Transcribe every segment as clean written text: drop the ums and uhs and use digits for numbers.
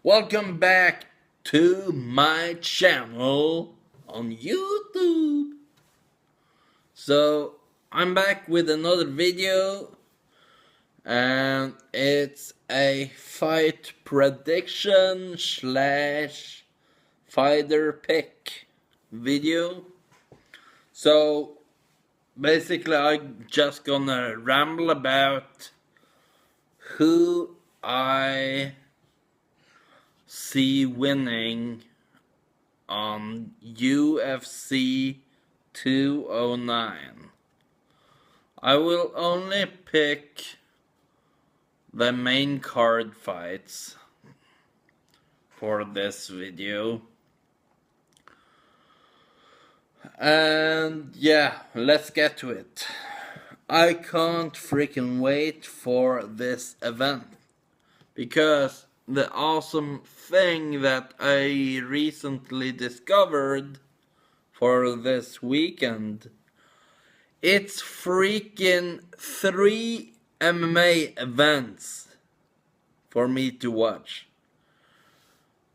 Welcome back to my channel on YouTube. So, I'm back with another video, and it's a fight prediction slash fighter pick video. So, basically, I'm just gonna ramble about who I see winning on UFC 209. I will only pick the main card fights for this video. And yeah, let's get to it. I can't freaking wait for this event because the awesome thing that I recently discovered for this weekend, it's freaking 3 MMA events for me to watch.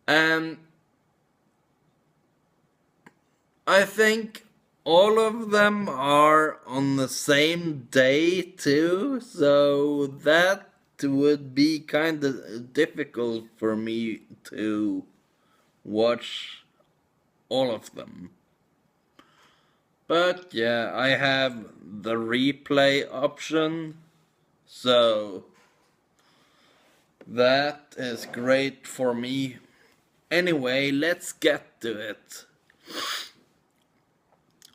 And I think all of them are on the same day too, so that would be kind of difficult for me to watch all of them. But yeah, I have the replay option, so that is great for me. Anyway, let's get to it.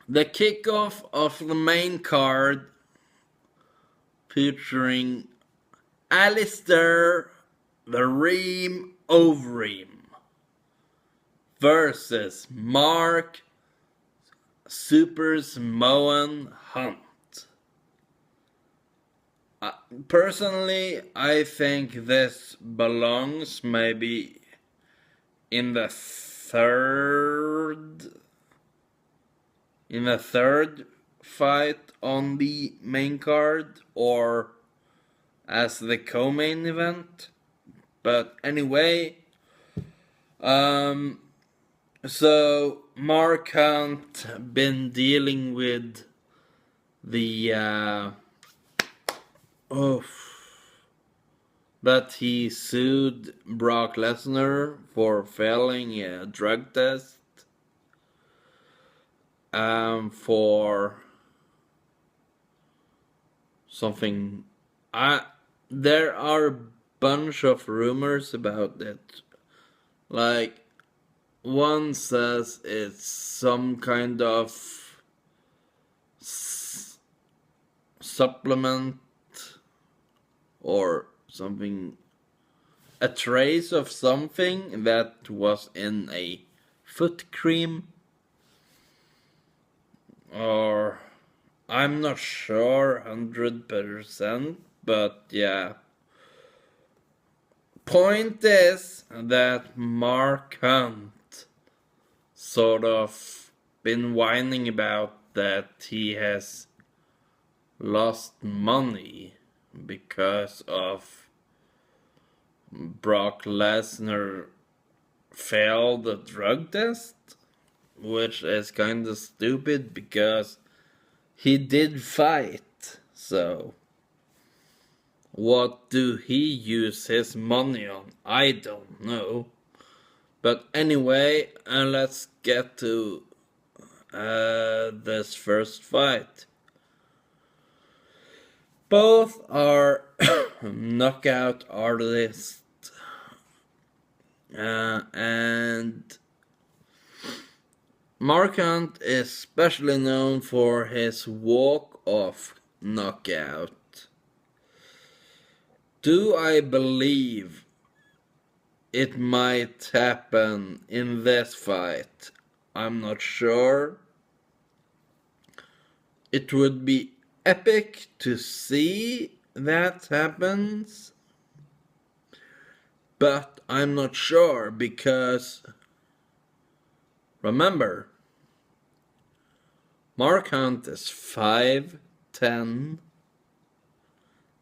The kickoff of the main card featuring Alistair the Ream Overeem versus Mark Super Samoan Hunt. Personally, I think this belongs maybe in the third fight on the main card, or as the co-main event. But anyway, so Mark Hunt been dealing with the that he sued Brock Lesnar for failing a drug test for something. There are a bunch of rumors about it. Like, one says it's some kind of supplement or something, a trace of something that was in a foot cream, or I'm not sure 100%, but yeah. Point is that Mark Hunt sort of been whining about that he has lost money because of Brock Lesnar failed the drug test, which is kind of stupid because he did fight. So what do he use his money on? I don't know. But anyway, let's get to this first fight. Both are knockout artists, and Mark Hunt is especially known for his walk-off knockout. Do I believe it might happen in this fight? I'm not sure. It would be epic to see that happens, but I'm not sure because remember, Mark Hunt is 5'10".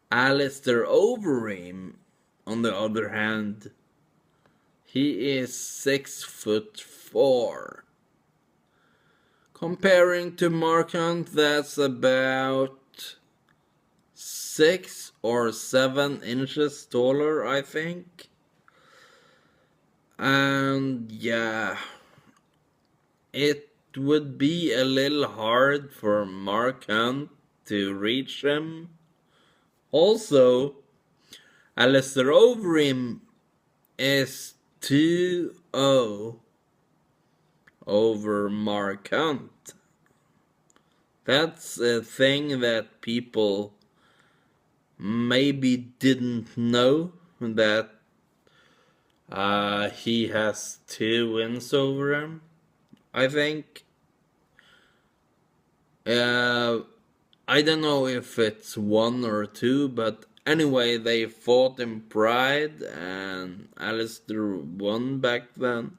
Alistair Overeem, on the other hand, He is 6'4". Comparing to Mark Hunt, that's about 6 or 7 inches taller, I think. And yeah, it would be a little hard for Mark Hunt to reach him. Also, Alistair Overeem is 2-0 over Mark Hunt. That's a thing that people maybe didn't know, that he has 2 wins over him, I think. I don't know if it's 1 or 2, but anyway, they fought in Pride and Alistair won back then.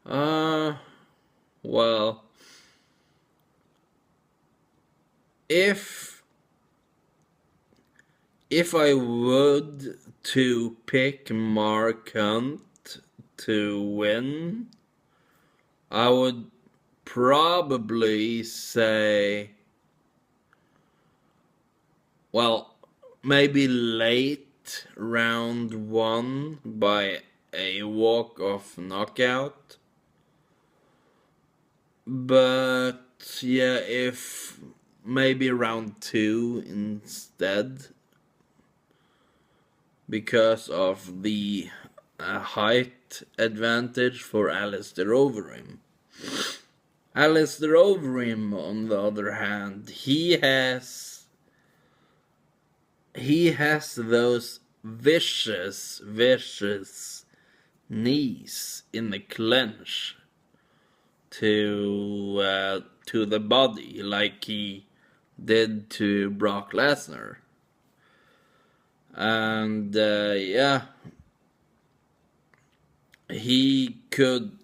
Well, if I would to pick Mark Hunt to win, I would probably say, well, maybe late round 1 by a walk-off knockout. But yeah, if maybe round 2 instead, because of the height advantage for Alistair Overeem. Alistair Overeem, on the other hand, he has those vicious knees in the clinch to the body, like he did to Brock Lesnar. And yeah, he could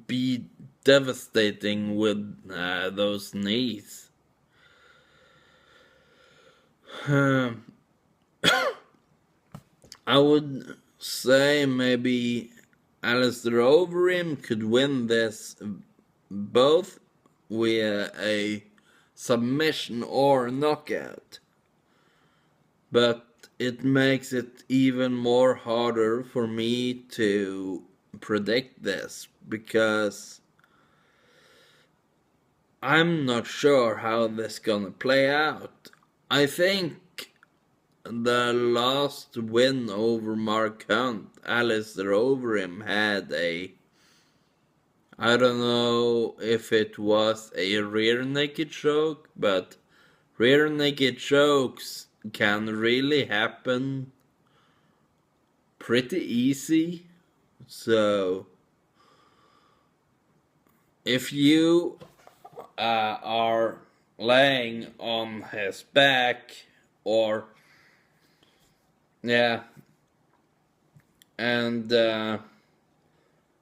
be devastating with those knees. I would say maybe Alistair Overeem could win this both via a submission or knockout. But it makes it even more harder for me to predict this, because I'm not sure how this gonna play out. I think the last win over Mark Hunt, Alistair Overeem had I don't know if it was a rear naked choke, but rear naked chokes can really happen pretty easy. So if you are laying on his back, or yeah, and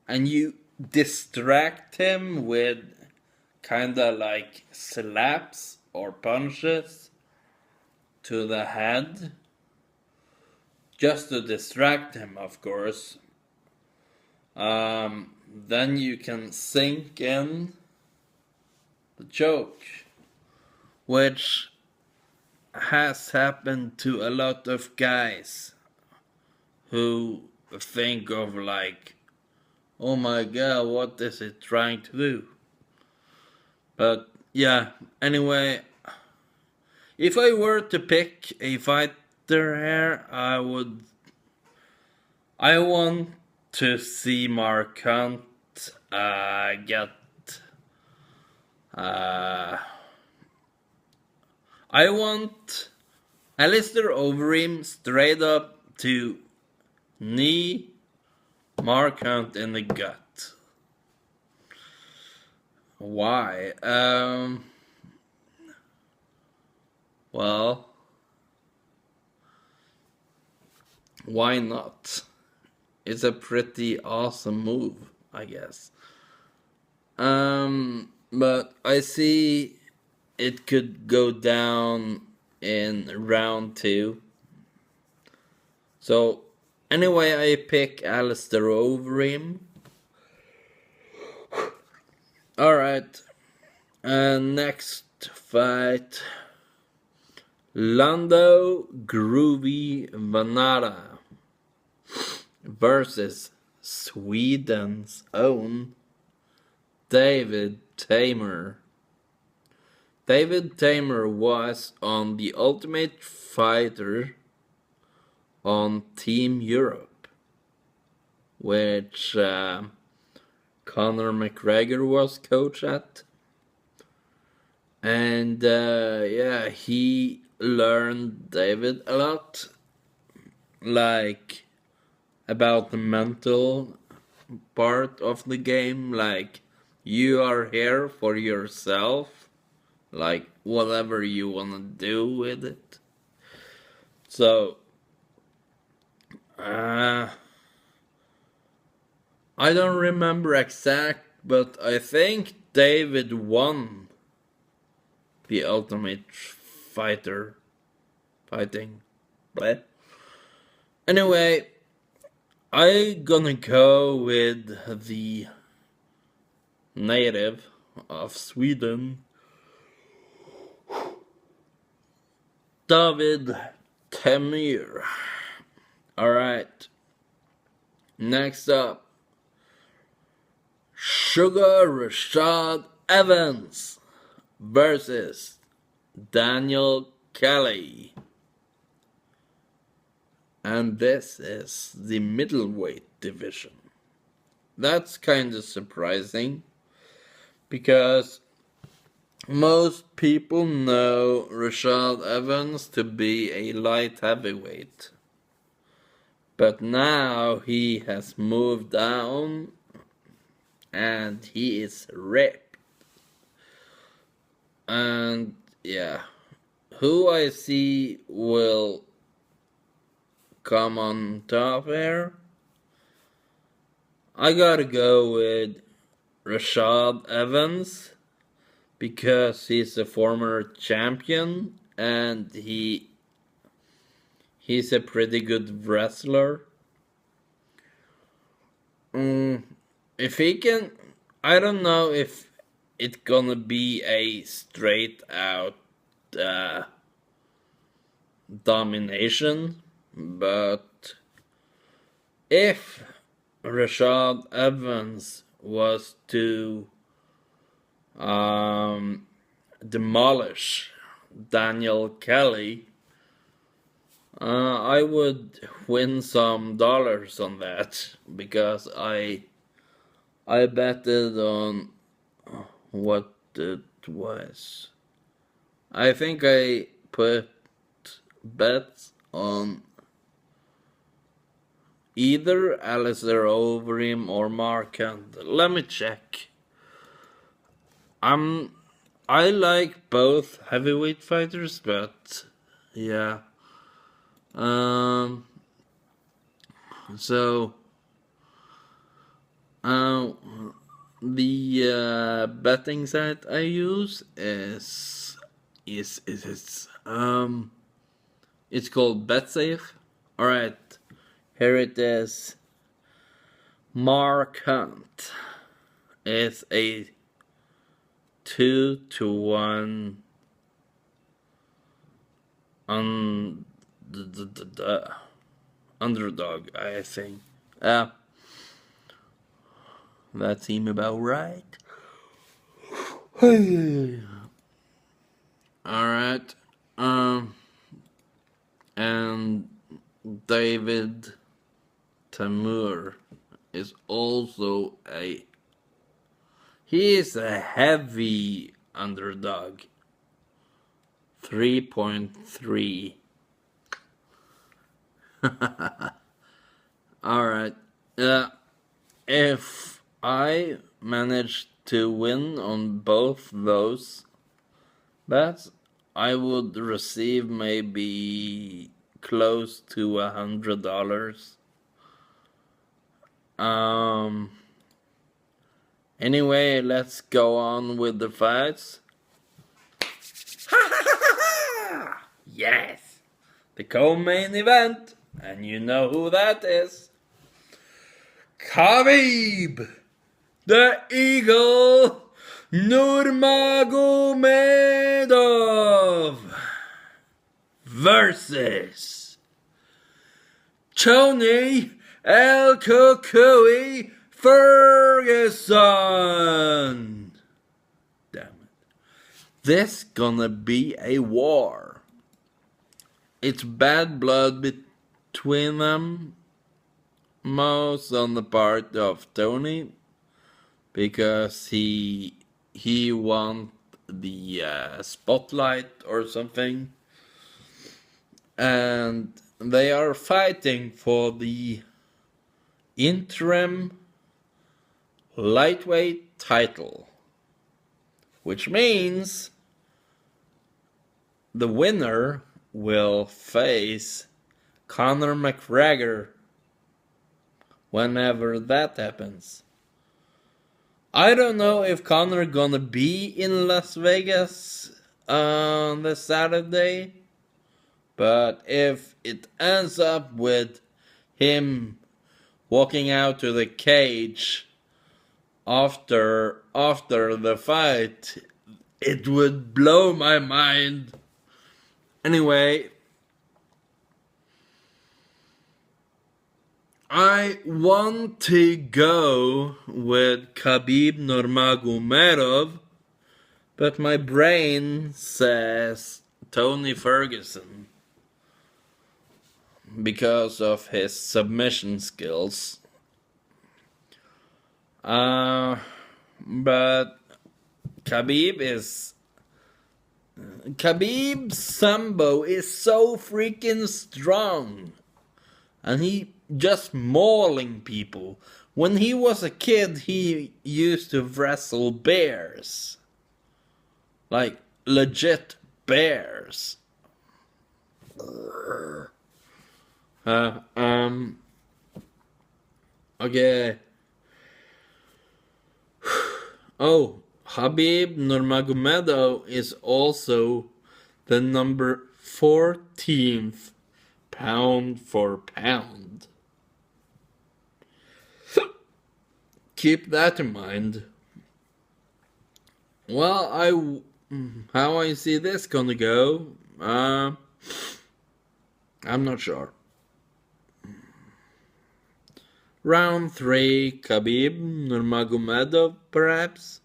you distract him with kinda like slaps or punches to the head, just to distract him, of course, then you can sink in the choke, which has happened to a lot of guys who think of like, oh my god, what is it trying to do? But yeah, anyway, if I were to pick a fighter here, I want to see Mark Hunt get I want Alistair Overeem straight up to knee Mark Hunt in the gut. Why? Well, why not? It's a pretty awesome move, I guess. But I see it could go down in round 2. So Anyway, I pick Alistair over him. Alright. Next fight. Lando Groovy Vanara versus Sweden's own David Tamer. David Tamer was on The Ultimate Fighter on Team Europe, which Conor McGregor was coach at. And yeah, he learned David a lot, like about the mental part of the game, like you are here for yourself, like whatever you want to do with it. So I don't remember exact, but I think David won the Ultimate Fighter fighting. But anyway, I gonna go with the native of Sweden, David Tamer. Alright. Next up, Sugar Rashad Evans versus Daniel Kelly. And this is the middleweight division. That's kind of surprising, because most people know Rashad Evans to be a light heavyweight. But now he has moved down and he is ripped. And yeah, who I see will come on top here, I gotta go with Rashad Evans, because he's a former champion and he's a pretty good wrestler. If he can, I don't know if it's gonna be a straight out domination, but if Rashad Evans was to demolish Daniel Kelly, I would win some dollars on that, because I betted on what it was. I think I put bets on either Alistair Overeem or Mark Hunt. Let me check. I like both heavyweight fighters, but yeah. So the betting site I use is it's called BetSafe. Alright, here it is. Mark Hunt is a 2-1 underdog, I think. That seemed about right. Alright. And David Tamer is also he is a heavy underdog. 3.3. Alright. If I manage to win on both those bets, I would receive maybe close to $100. Anyway, let's go on with the fights. Yes! The co-main event. And you know who that is. Khabib, the Eagle Nurmagomedov versus Tony El Kukui Ferguson. Damn it. This gonna be a war. It's bad blood between them, most on the part of Tony, because he won the spotlight or something, and they are fighting for the interim lightweight title, which means the winner will face Conor McGregor whenever that happens. I don't know if Conor gonna be in Las Vegas on the Saturday, but if it ends up with him walking out to the cage after the fight, it would blow my mind. Anyway, I want to go with Khabib Nurmagomedov, but my brain says Tony Ferguson because of his submission skills. But Khabib's sambo is so freaking strong, and he just mauling people. When he was a kid, he used to wrestle bears, like legit bears. Okay. Oh, Khabib Nurmagomedov is also the number 14th pound for pound. Keep that in mind. Well, how I see this gonna go, I'm not sure. Round 3, Khabib Nurmagomedov, perhaps.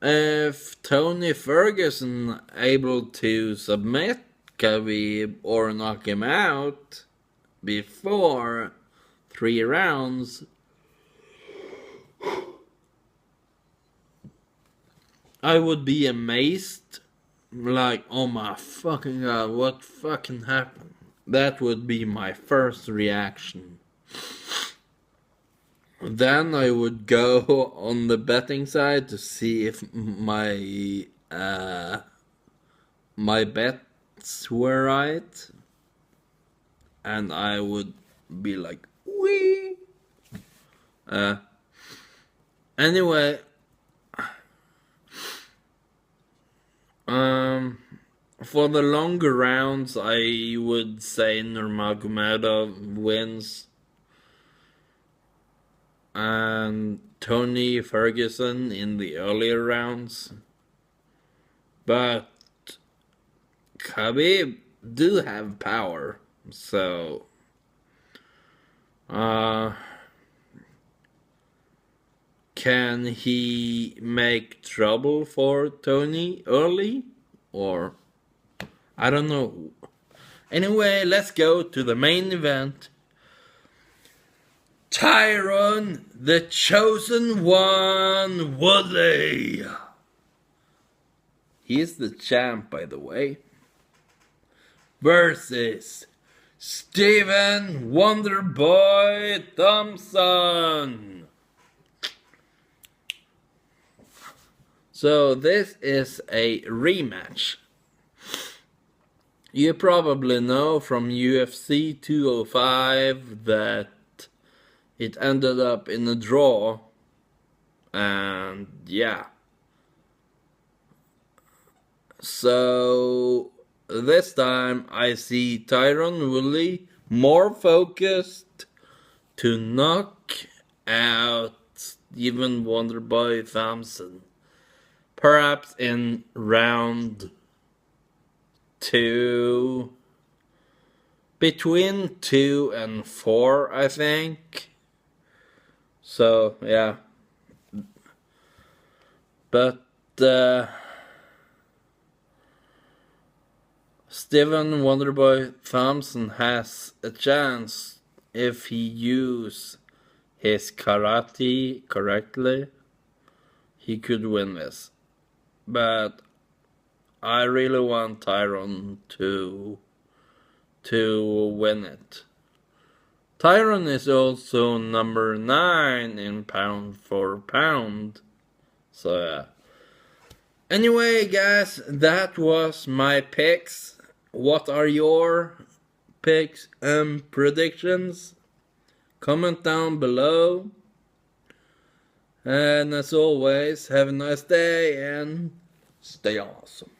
If Tony Ferguson able to submit Khabib or knock him out before 3 rounds, I would be amazed. Like, oh my fucking god, what fucking happened? That would be my first reaction. Then I would go on the betting side to see if my bets were right, and I would be like, wee. Anyway, for the longer rounds, I would say Nurmagomedov wins, and Tony Ferguson in the earlier rounds. But Khabib do have power, so can he make trouble for Tony early? Or I don't know. Anyway, let's go to the main event. Tyron, the chosen one, Woodley. He's the champ, by the way. Versus Stephen Wonderboy Thompson. So this is a rematch. You probably know from UFC 205 that it ended up in a draw, and yeah. So this time I see Tyron Woodley more focused to knock out Stephen Wonderboy Thompson. Perhaps in round 2. Between 2 and 4, I think. So, yeah. But, Stephen Wonderboy Thompson has a chance if he uses his karate correctly. He could win this. But I really want Tyron to win it. Tyron is also number 9 in pound for pound. So yeah. Anyway, guys, that was my picks. What are your picks and predictions? Comment down below. And as always, have a nice day and stay awesome.